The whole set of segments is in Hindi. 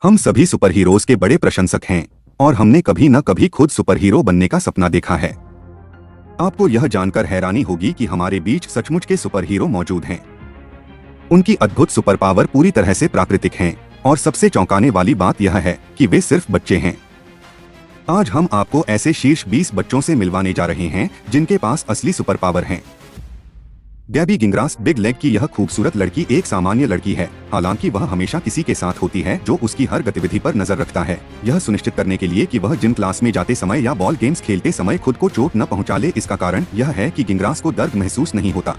हम सभी सुपर हीरोज के बड़े प्रशंसक हैं और हमने कभी न कभी खुद सुपर हीरो बनने का सपना देखा है। आपको यह जानकर हैरानी होगी कि हमारे बीच सचमुच के सुपर हीरो मौजूद हैं। उनकी अद्भुत सुपर पावर पूरी तरह से प्राकृतिक हैं और सबसे चौंकाने वाली बात यह है कि वे सिर्फ बच्चे हैं। आज हम आपको ऐसे शीर्ष 20 बच्चों से मिलवाने जा रहे हैं जिनके पास असली सुपर पावर हैं। गैबी गिंगरास बिग लेग की यह खूबसूरत लड़की एक सामान्य लड़की है, हालांकि वह हमेशा किसी के साथ होती है जो उसकी हर गतिविधि पर नजर रखता है, यह सुनिश्चित करने के लिए कि वह जिम क्लास में जाते समय या बॉल गेम्स खेलते समय खुद को चोट न पहुंचा ले। इसका कारण यह है कि गिंगरास को दर्द महसूस नहीं होता,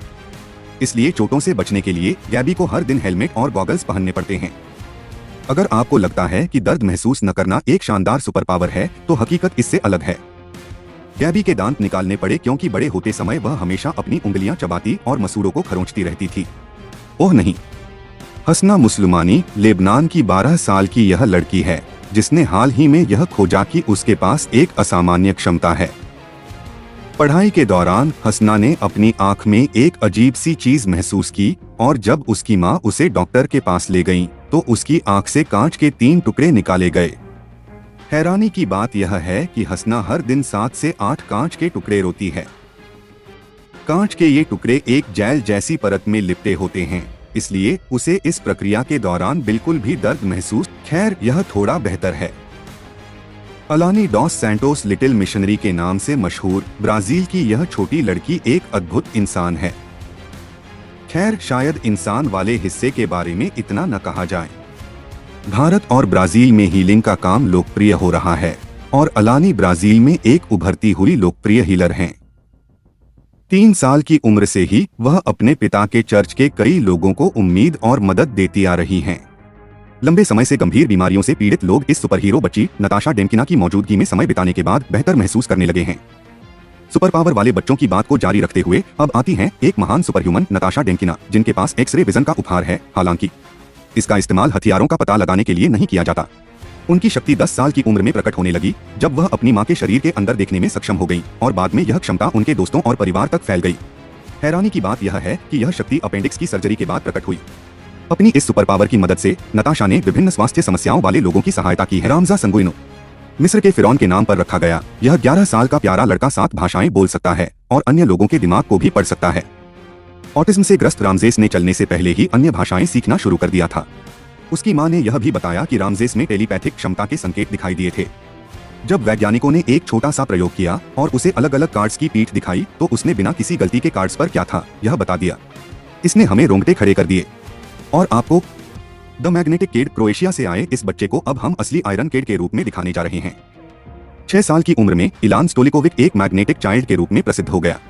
इसलिए चोटों से बचने के लिए गैबी को हर दिन हेलमेट और गॉगल्स पहनने पड़ते हैं। अगर आपको लगता है कि दर्द महसूस न करना एक शानदार सुपर पावर है, तो हकीकत इससे अलग है। गैबी के दांत निकालने पड़े क्योंकि बड़े होते समय वह हमेशा अपनी उंगलियां चबाती और मसूड़ों को खरोंचती रहती थी। ओह नहीं, हसना मुसलमानी लेबनान की 12 साल की यह लड़की है जिसने हाल ही में यह खोजा कि उसके पास एक असामान्य क्षमता है। पढ़ाई के दौरान हसना ने अपनी आंख में एक अजीब सी चीज महसूस की और जब उसकी मां उसे डॉक्टर के पास ले गई तो उसकी आंख से कांच के 3 टुकड़े निकाले गए। हैरानी की बात यह है कि हसना हर दिन 7 से 8 कांच के टुकड़े रोती है। कांच के ये टुकड़े एक जेल जैसी परत में लिपटे होते हैं, इसलिए उसे इस प्रक्रिया के दौरान बिल्कुल भी दर्द महसूस। खैर, यह थोड़ा बेहतर है। अलानी डॉस सैंटोस लिटिल मिशनरी के नाम से मशहूर ब्राजील की यह छोटी लड़की एक अद्भुत इंसान है। खैर, शायद इंसान वाले हिस्से के बारे में इतना न कहा जाए। भारत और ब्राजील में हीलिंग का काम लोकप्रिय हो रहा है और अलानी ब्राजील में एक उभरती हुई लोकप्रिय हीलर हैं। 3 साल की उम्र से ही वह अपने पिता के चर्च के कई लोगों को उम्मीद और मदद देती आ रही हैं। लंबे समय से गंभीर बीमारियों से पीड़ित लोग इस सुपर हीरो बच्ची नताशा डेमकिना की मौजूदगी में समय बिताने के बाद बेहतर महसूस करने लगे हैं। सुपर पावर वाले बच्चों की बात को जारी रखते हुए अब आती हैं एक महान सुपर ह्यूमन नताशा डेमकिना, जिनके पास एक्सरे विजन का उपहार है। हालांकि इसका इस्तेमाल हथियारों का पता लगाने के लिए नहीं किया जाता। उनकी शक्ति 10 साल की उम्र में प्रकट होने लगी जब वह अपनी मां के शरीर के अंदर देखने में सक्षम हो गई और बाद में यह क्षमता उनके दोस्तों और परिवार तक फैल गई। हैरानी की बात यह है कि यह शक्ति अपेंडिक्स की सर्जरी के बाद प्रकट हुई। अपनी इस सुपर पावर की मदद से नताशा ने विभिन्न स्वास्थ्य समस्याओं वाले लोगों की सहायता की है। रामजा संगुइनो मिस्र के फिरौन के नाम पर रखा गया यह 11 साल का प्यारा लड़का 7 भाषाएं बोल सकता है और अन्य लोगों के दिमाग को भी पढ़ सकता है। ऑटिज्म से ग्रस्त रामजेस ने चलने से पहले ही अन्य भाषाएं सीखना शुरू कर दिया था। उसकी मां ने यह भी बताया कि रामजेस में टेलीपैथिक क्षमता के संकेत दिखाई दिए थे। जब वैज्ञानिकों ने एक छोटा सा प्रयोग किया और उसे अलग अलग कार्ड्स की पीठ दिखाई तो उसने बिना किसी गलती के कार्ड्स पर क्या था यह बता दिया। इसने हमें रोंगटे खड़े कर दिए। और आपको द मैग्नेटिक किड क्रोएशिया से आए इस बच्चे को अब हम असली आयरन किड के रूप में दिखाने जा रहे हैं। 6 साल की उम्र में इलान स्टोलिकोविक एक मैग्नेटिक चाइल्ड के रूप में प्रसिद्ध हो गया।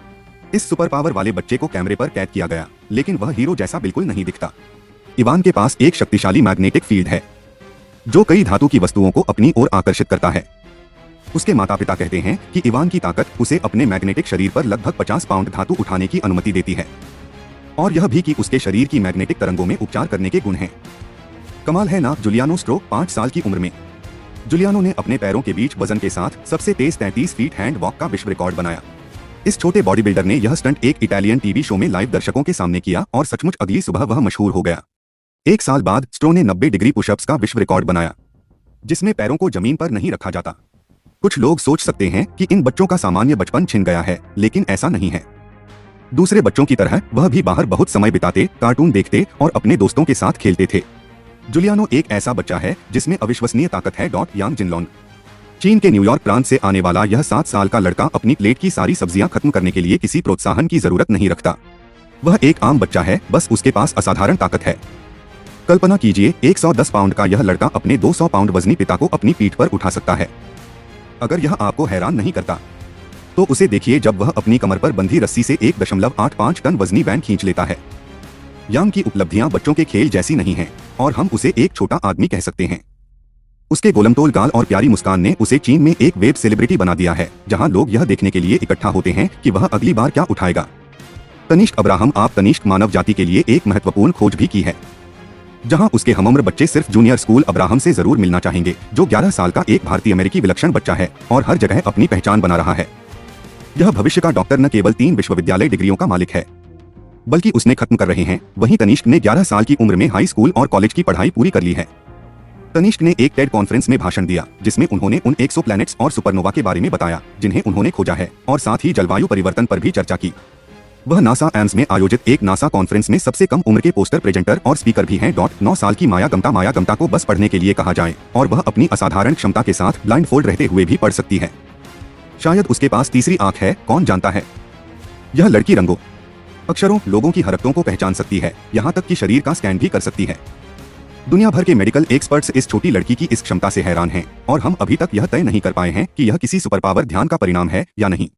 इस सुपर पावर वाले बच्चे को कैमरे पर कैद किया गया, लेकिन वह हीरो जैसा बिल्कुल नहीं दिखता। इवान के पास एक शक्तिशाली मैग्नेटिक फील्ड है जो कई धातु की वस्तुओं को अपनी ओर आकर्षित करता है। उसके माता पिता कहते हैं कि इवान की ताकत उसे अपने मैग्नेटिक शरीर पर लगभग 50 पाउंड धातु उठाने की अनुमति देती है और यह भी कि उसके शरीर की मैग्नेटिक तरंगों में उपचार करने के गुण हैं। कमाल है ना। जुलियानो स्ट्रो 5 साल की उम्र में जुलियानो ने अपने पैरों के बीच वजन के साथ सबसे तेज 33 फीट हैंड वॉक का विश्व रिकॉर्ड बनाया। इस छोटे बॉडी बिल्डर ने यह स्टंट एक इटालियन टीवी शो में लाइव दर्शकों के सामने किया और सचमुच अगली सुबह वह मशहूर हो गया। 1 साल बाद स्ट्रो ने 90 डिग्री पुशअप्स का विश्व रिकॉर्ड बनाया, जिसमें पैरों को जमीन पर नहीं रखा जाता। कुछ लोग सोच सकते हैं कि इन बच्चों का सामान्य बचपन छिन गया है, लेकिन ऐसा नहीं है। दूसरे बच्चों की तरह वह भी बाहर बहुत समय बिताते, कार्टून देखते और अपने दोस्तों के साथ खेलते थे। जुलियानो एक ऐसा बच्चा है जिसमें अविश्वसनीय ताकत है। यांग जिनलॉन चीन के न्यूयॉर्क प्रांत से आने वाला यह 7 साल का लड़का अपनी प्लेट की सारी सब्जियां खत्म करने के लिए किसी प्रोत्साहन की जरूरत नहीं रखता। वह एक आम बच्चा है, बस उसके पास असाधारण ताकत है। कल्पना कीजिए, 110 पाउंड का यह लड़का अपने 200 पाउंड वजनी पिता को अपनी पीठ पर उठा सकता है। अगर यह आपको हैरान नहीं करता तो उसे देखिए जब वह अपनी कमर पर बंधी रस्सी से 1.85 टन वजनी वैन खींच लेता है। यांग की उपलब्धियां बच्चों के खेल जैसी नहीं हैं और हम उसे एक छोटा आदमी कह सकते हैं। उसके गोलमटोल गाल और प्यारी मुस्कान ने उसे चीन में एक वेब सेलिब्रिटी बना दिया है, जहां लोग यह देखने के लिए इकट्ठा होते हैं कि वह अगली बार क्या उठाएगा। तनिष्क अब्राहम आप तनिष्क मानव जाति के लिए एक महत्वपूर्ण खोज भी की है, जहां उसके हमउम्र बच्चे सिर्फ जूनियर स्कूल अब्राहम से जरूर मिलना चाहेंगे, जो 11 साल का एक भारतीय अमेरिकी विलक्षण बच्चा है और हर जगह अपनी पहचान बना रहा है। यह भविष्य का डॉक्टर न केवल 3 विश्वविद्यालय डिग्रियों का मालिक है, बल्कि उसने खत्म कर रहे हैं। वहीं तनिष्क ने 11 साल की उम्र में हाई स्कूल और कॉलेज की पढ़ाई पूरी कर ली है। तनिष्क ने एक टेड कॉन्फ्रेंस में भाषण दिया जिसमें उन्होंने उन एक्सोप्लैनेट्स और सुपरनोवा के बारे में बताया जिन्हें उन्होंने खोजा है और साथ ही जलवायु परिवर्तन पर भी चर्चा की। वह नासा एम्स में आयोजित एक नासा कॉन्फ्रेंस में सबसे कम उम्र के पोस्टर प्रेजेंटर और स्पीकर भी हैं। 9 साल की माया गम्ता को बस पढ़ने के लिए कहा जाए और वह अपनी असाधारण क्षमता के साथ ब्लाइंड फोल्ड रहते हुए भी पढ़ सकती है। शायद उसके पास तीसरी आंख है, कौन जानता है। यह लड़की रंगों, अक्षरों, लोगों की हरकतों को पहचान सकती है, यहाँ तक कि शरीर का स्कैन भी कर सकती है। दुनिया भर के मेडिकल एक्सपर्ट्स इस छोटी लड़की की इस क्षमता से हैरान हैं और हम अभी तक यह तय नहीं कर पाए हैं कि यह किसी सुपर पावर ध्यान का परिणाम है या नहीं।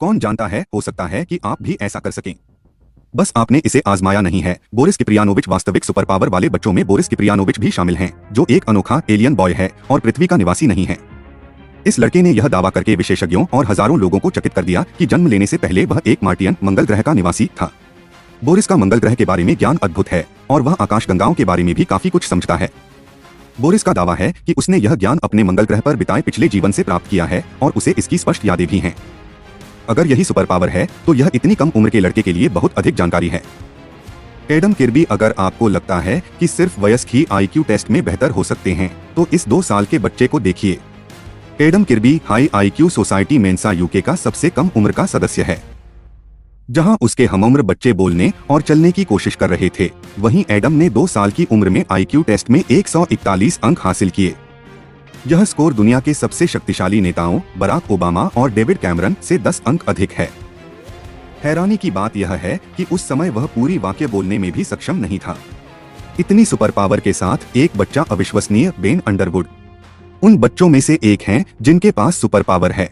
कौन जानता है, हो सकता है कि आप भी ऐसा कर सकें। बस आपने इसे आजमाया नहीं है। बोरिस किप्रियानोविच वास्तविक सुपर पावर वाले बच्चों में बोरिस किप्रियानोविच भी शामिल हैं, जो एक अनोखा एलियन बॉय है और पृथ्वी का निवासी नहीं है। इस लड़के ने यह दावा करके विशेषज्ञों और हजारों लोगों को चकित कर दिया कि जन्म लेने से पहले वह एक मार्टियन मंगल ग्रह का निवासी था। बोरिस का मंगल ग्रह के बारे में ज्ञान अद्भुत है और वह आकाशगंगाओं के बारे में भी काफी कुछ समझता है। बोरिस का दावा है कि उसने यह ज्ञान अपने मंगल ग्रह पर बिताए पिछले जीवन से प्राप्त किया है और उसे इसकी स्पष्ट यादें भी हैं। अगर यही सुपर पावर है तो यह इतनी कम उम्र के लड़के के लिए बहुत अधिक जानकारी है। एडम किर्बी, अगर आपको लगता है कि सिर्फ वयस्क ही IQ टेस्ट में बेहतर हो सकते हैं तो इस 2 साल के बच्चे को देखिए। Adam किर्बी high IQ society Mensa UK का सबसे कम उम्र का सदस्य है। जहां उसके हमउम्र बच्चे बोलने और चलने की कोशिश कर रहे थे, वहीं एडम ने 2 साल की उम्र में IQ टेस्ट में 141 अंक हासिल किए। यह स्कोर दुनिया के सबसे शक्तिशाली नेताओं बराक ओबामा और डेविड कैमरन से 10 अंक अधिक है। हैरानी की बात यह है कि उस समय वह पूरी वाक्य बोलने में भी सक्षम नहीं था। इतनी सुपर पावर के साथ एक बच्चा अविश्वसनीय। बेन अंडरवुड उन बच्चों में से एक हैं जिनके पास सुपर पावर है।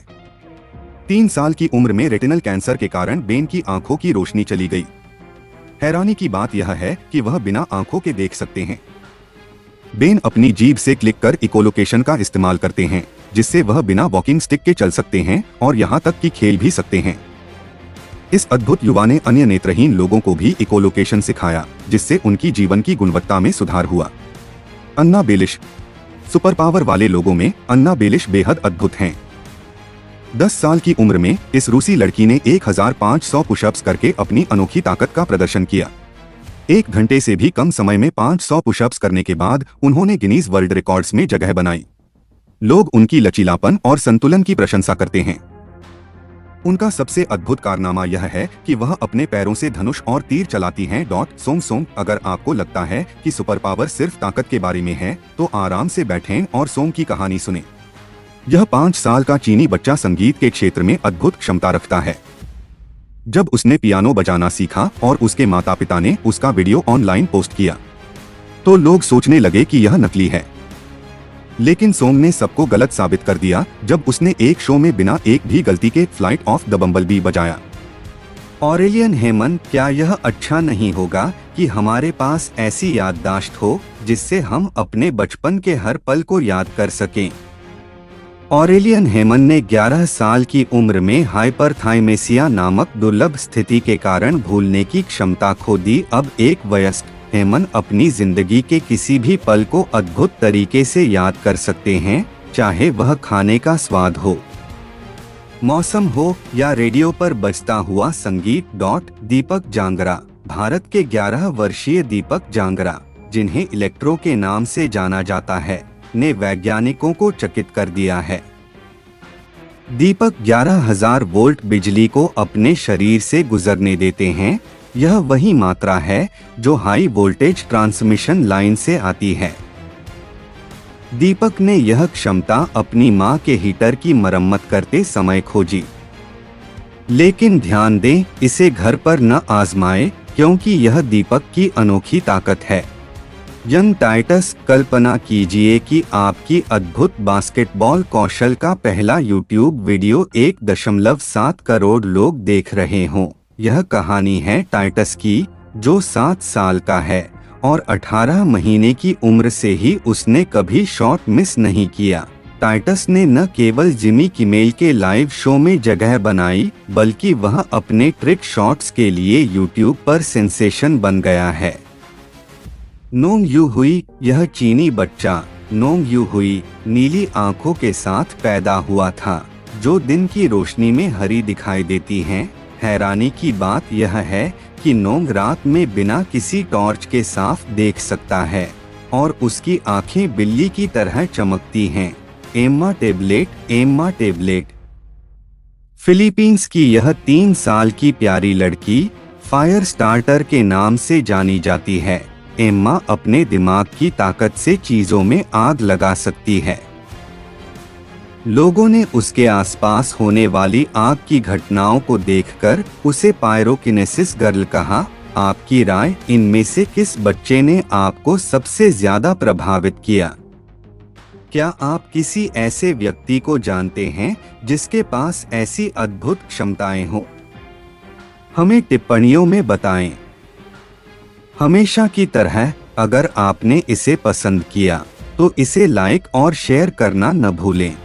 3 साल की उम्र में रेटिनल कैंसर के कारण बेन की आंखों की रोशनी चली गई। हैरानी की बात यह है कि वह बिना आंखों के देख सकते हैं। बेन अपनी जीभ से क्लिक कर इकोलोकेशन का इस्तेमाल करते हैं, जिससे वह बिना वॉकिंग स्टिक के चल सकते हैं और यहाँ तक कि खेल भी सकते हैं। इस अद्भुत युवा ने अन्य नेत्रहीन लोगों को भी इकोलोकेशन सिखाया, जिससे उनकी जीवन की गुणवत्ता में सुधार हुआ। अन्ना बेलिश सुपर पावर वाले लोगों में अन्ना बेलिश बेहद अद्भुत हैं। 10 साल की उम्र में इस रूसी लड़की ने 1500 पुशअप्स करके अपनी अनोखी ताकत का प्रदर्शन किया। 1 घंटे से भी कम समय में 500 पुशअप्स करने के बाद उन्होंने गिनीज वर्ल्ड रिकॉर्ड्स में जगह बनाई। लोग उनकी लचीलापन और संतुलन की प्रशंसा करते हैं। उनका सबसे अद्भुत कारनामा यह है कि वह अपने पैरों से धनुष और तीर चलाती हैं। सोंग, अगर आपको लगता है कि सुपर पावर सिर्फ ताकत के बारे में है तो आराम से बैठें और सोंग की कहानी सुनें। यह 5 साल का चीनी बच्चा संगीत के क्षेत्र में अद्भुत क्षमता रखता है। जब उसने पियानो बजाना सीखा और उसके माता पिता ने उसका वीडियो ऑनलाइन पोस्ट किया तो लोग सोचने लगे कि यह नकली है, लेकिन सोंग ने सबको गलत साबित कर दिया जब उसने एक शो में बिना एक भी गलती के फ्लाइट ऑफ द बम्बलबी बजाया। ऑरेलियन हेमन, क्या यह अच्छा नहीं होगा कि हमारे पास ऐसी याददाश्त हो जिससे हम अपने बचपन के हर पल को याद कर सकें? ऑरेलियन हेमन ने 11 साल की उम्र में हाइपरथाइमेसिया नामक दुर्लभ स्थिति के कारण भूलने की क्षमता खो दी। अब एक वयस्क हेमन अपनी जिंदगी के किसी भी पल को अद्भुत तरीके से याद कर सकते हैं, चाहे वह खाने का स्वाद हो, मौसम हो या रेडियो पर बजता हुआ संगीत। दीपक जांगरा भारत के 11 वर्षीय दीपक जांगरा, जिन्हें इलेक्ट्रो के नाम से जाना जाता है, ने वैज्ञानिकों को चकित कर दिया है। दीपक 11,000 वोल्ट बिजली को अपने शरीर से गुजरने देते हैं। यह वही मात्रा है जो हाई वोल्टेज ट्रांसमिशन लाइन से आती है। दीपक ने यह क्षमता अपनी मां के हीटर की मरम्मत करते समय खोजी, लेकिन ध्यान दें, इसे घर पर न आजमाएं क्योंकि यह दीपक की अनोखी ताकत है। यंग टाइटस, कल्पना कीजिए कि आपकी अद्भुत बास्केटबॉल कौशल का पहला यूट्यूब वीडियो 1.7 करोड़ लोग देख रहे हों। यह कहानी है टाइटस की, जो 7 साल का है और 18 महीने की उम्र से ही उसने कभी शॉट मिस नहीं किया। टाइटस ने न केवल जिमी किमेल के लाइव शो में जगह बनाई, बल्कि वह अपने ट्रिक शॉट्स के लिए यूट्यूब पर सेंसेशन बन गया है। नोंग यू हुई, यह चीनी बच्चा नोंग यू हुई नीली आंखों के साथ पैदा हुआ था, जो दिन की रोशनी में हरी दिखाई देती हैं। हैरानी की बात यह है कि नोंग रात में बिना किसी टॉर्च के साफ देख सकता है और उसकी आंखें बिल्ली की तरह चमकती हैं। Emma tablet. फिलीपींस की यह 3 साल की प्यारी लड़की फायर स्टार्टर के नाम से जानी जाती है। एम्मा अपने दिमाग की ताकत से चीजों में आग लगा सकती है। लोगों ने उसके आसपास होने वाली आग की घटनाओं को देखकर उसे पायरोकिनेसिस गर्ल कहा। आपकी राय, इनमें से किस बच्चे ने आपको सबसे ज्यादा प्रभावित किया? क्या आप किसी ऐसे व्यक्ति को जानते हैं जिसके पास ऐसी अद्भुत क्षमताएं हों? हमें टिप्पणियों में बताएं। हमेशा की तरह, अगर आपने इसे पसंद किया तो इसे लाइक और शेयर करना न भूलें।